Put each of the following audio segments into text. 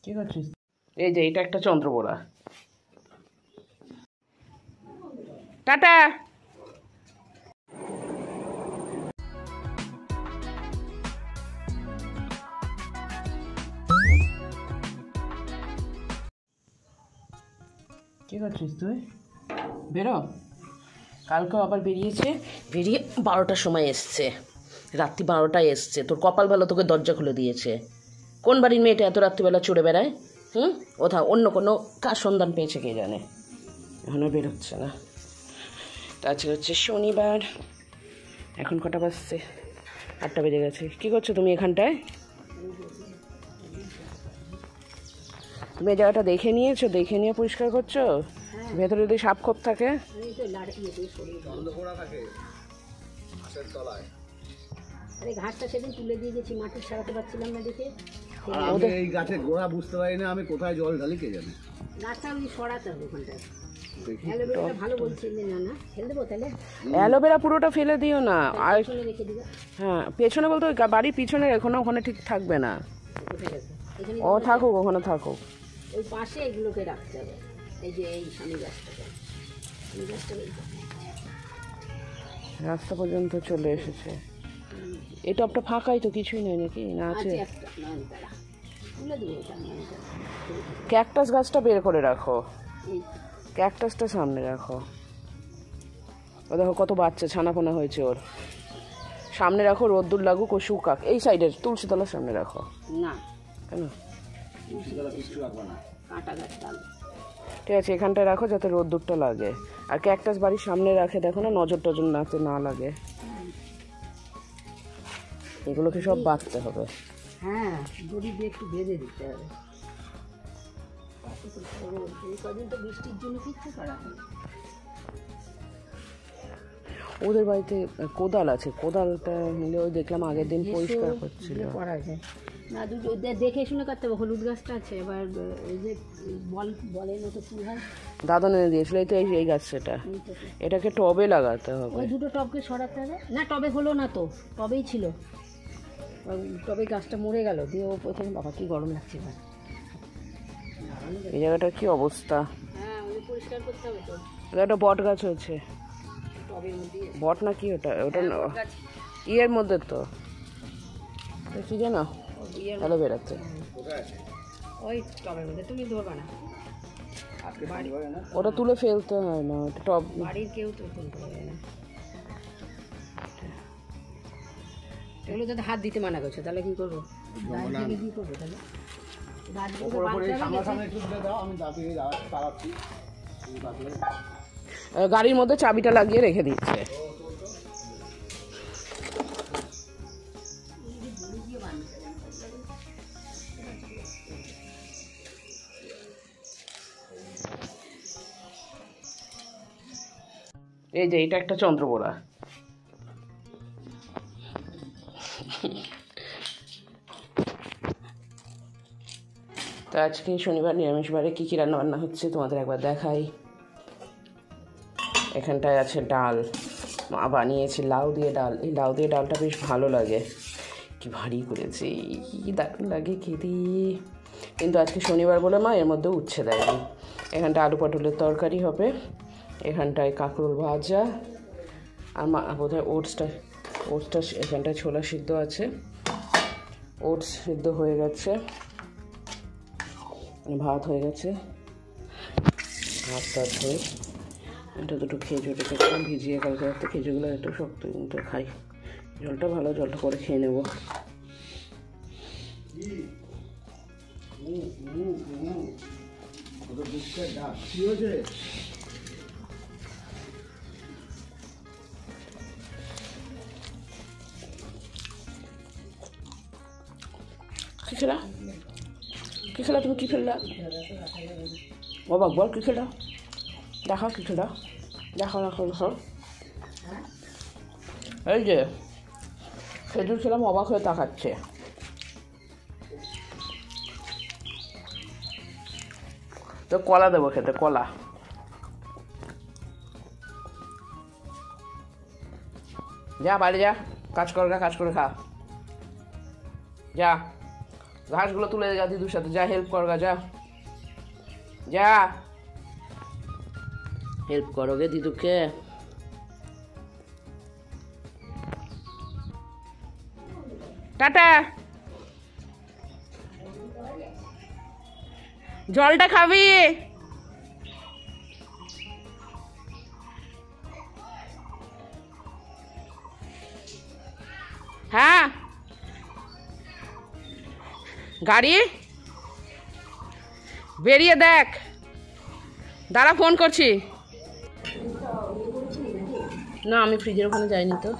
কি করছিস? এই যে এটা একটা চন্দ্রবোড়া। টাটা। কি করছিস তুই? বেরো। কালকেও আবার বেরিয়েছে, বেরিয়ে 12টার সময় এসছে, রাত্রি 12টায় এসছে। তোর কপাল ভালো, তোকে দরজা খুলে দিয়েছে। কোন বাড়ির মেয়েটা এত রাত্রিবেলা চড়ে বেড়ায়? ওথা অন্য কোনো কার সন্ধান পেয়েছে কে জানে, এখনও বেরোচ্ছে না। আজকে হচ্ছে শনিবার, এখন কটা বাজছে? 8টা বেজে গেছে। কী করছো তুমি এখানটায়? তুমি এই জায়গাটা দেখে নিয়েছো? দেখে নিয়ে পরিষ্কার করছো? ভেতরে যদি সাপ খোপ থাকে? ঘাসটা সেদিন তুলে দিয়ে গেছি, মাটি সারাতে পারছিলাম না দেখে। এই গাছের গোড়া বুঝতে পারি না আমি কোথায় জল ঢালি কে জানে। গাছটা আমি সরাতে হবে ওখানটায়। অ্যালোভেরাটা ভালো বলছি না, না ফেলে দেবো তাহলে? অ্যালোভেরা পুরোটা ফেলে দিও না। আর রেখে দিবা। হ্যাঁ, পেছনে বলতে ওই বাড়ির পিছনে রেখো না, ওখানে ঠিক থাকবে না। ও থাকুক, ওখানে থাকুক। ওই পাশে এগুলোকে রাখতে হবে। এই যে এই স্বামী গাছটাকে, এই গাছটাকে রাস্তা পর্যন্ত চলে এসেছে। এই টপটা ফাঁকাই তো, কিছুই নেই নাকি? না আছে? ক্যাকটাস গাছটা বের করে রাখো, ক্যাকটাসটা সামনে রাখো। ও দেখো কত বাচ্চা ছানাপোনা হয়েছে ওর। সামনে রাখো, রোদ্দুর লাগুক, ও শুকাক। এই সাইডের তুলসী তলার সামনে রাখো। না কেন? কাঁটা গাছ। ঠিক আছে, এখানটায় রাখো যাতে রোদ্দুরটা লাগে। আর ক্যাকটাস বাড়ির সামনে রাখে দেখো না, নজর টজর নাতে না লাগে। এগুলোকে সব বাঁধতে হবে। হ্যাঁ, দড়ি দিয়ে একটু বেঁধে দিতে হবে। এই কদিন তো বৃষ্টির জন্য কিচ্ছু করা হয়। ওদের বাড়িতে কোদাল আছে, কোদালটা নিলে ওই দেখলাম আগের দিন পরিষ্কার করছিল। করা যায় না, দুটো দেখে শুনে করতে হবে। হলুদ গাছটা আছে, এবার এই যে বলের মতো ফুল হয়, দাদা এনে দিয়েছিল। এই তো এই গাছ, সেটা এটাকে টবে লাগাতে হবে। ওই দুটো টবকে সরাতে হবে। না টবে হলো না তো, টবেই ছিল। টবে গাছটা মরে গেল, দিয়ে ও প্রথমে বাবা কি গরম লাগছে এবার। এই জায়গাটার কি অবস্থা! হ্যাঁ, ওই পরিষ্কার করতে হবে তো। একটা বট গাছ হয়েছে। টবের মধ্যে বট না কি ওটা? ওটা ইয়ের মধ্যে তো কি জানো, অ্যালোভেরাতে। ওই টবের মধ্যে তুমি ধরবে না, ওটা তুলে ফেলতে হয় না, ওটা টব বাড়ির কেউ তো তুলতে পারবে না। এগুলো যাতে হাত দিতে মানা করছো, তাহলে কি করবো? কি করবো তাহলে? গাড়ির মধ্যে চাবিটা লাগিয়ে রেখে দিচ্ছে। এই যে এটা একটা চন্দ্রবোড়া। তো আজকে শনিবার, নিরামিষবারে কী কী রান্নাবান্না হচ্ছে তোমাদের একবার দেখাই। এখানটায় আছে ডাল, মা বানিয়েছে লাউ দিয়ে ডাল। এই লাউ দিয়ে ডালটা বেশ ভালো লাগে, কি ভারী করেছে, কি দারুণ লাগে খেতে। কিন্তু আজকে শনিবার বলে মা এর মধ্যে উচ্ছে দেয়নি। এখানটা আলু পটলের তরকারি হবে, এখানটায় কাঁকরোল ভাজা, আর মা বোধহয় ওটসটা এখানটায় ছোলা সিদ্ধ আছে, ওটস সিদ্ধ হয়ে গেছে, ভাত হয়ে গেছে, ভাত টাত হয়ে এটা দুটো খেজুর রেখেছিলাম ভিজিয়ে কালকে রাতে। খেজুরগুলো একটু শক্ত, কিন্তু খাই, জলটা ভালো, জলটা করে খেয়ে নেবো। কি খেলা? কি খেলা তুমি? কি খেললা বাবা? বল কি খেলা? দেখাও কি খেলা, দেখাও দেখাও দেখাও। এই যে খেজুর খেলাম, অবাক হয়ে তাকাচ্ছে। তো কলা দেবো খেতে, কলা। যা বাইরে যা, কাজ কর, কাজ করে খা, যা। ঘাসগুলো তুলে যা দিদুর সাথে, যা হেল্প কর গা, যা যা হেল্প করোগে দিদুকে। টাটা। জলটা খাবি? হ্যাঁ গাড়ি বেরিয়ে দেখ, দাঁড়া ফোন করছি। না আমি ফ্রিজের ওখানে যাইনি তো।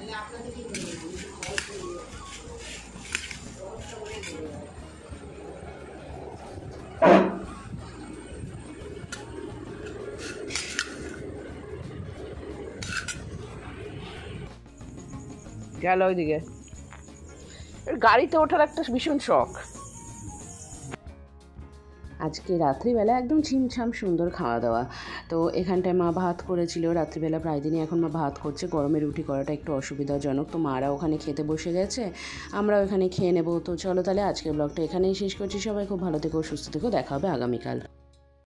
গেল ওইদিকে। গাড়িতে ওঠার একটা ভীষণ শখ। আজকে রাত্রিবেলা একদম ছিমছাম সুন্দর খাওয়া দাওয়া। তো এখানটায় মা ভাত করেছিল রাত্রিবেলা, প্রায় দিনই এখন মা ভাত করছে। গরমে রুটি করাটা একটু অসুবিধাজনক, তো মারা ওখানে খেতে বসে গেছে, আমরা ওখানে খেয়ে নেবো। তো চলো তাহলে আজকের ব্লগটা এখানেই শেষ করছি। সবাই খুব ভালো থেকো, সুস্থ থেকো, দেখা হবে আগামীকাল।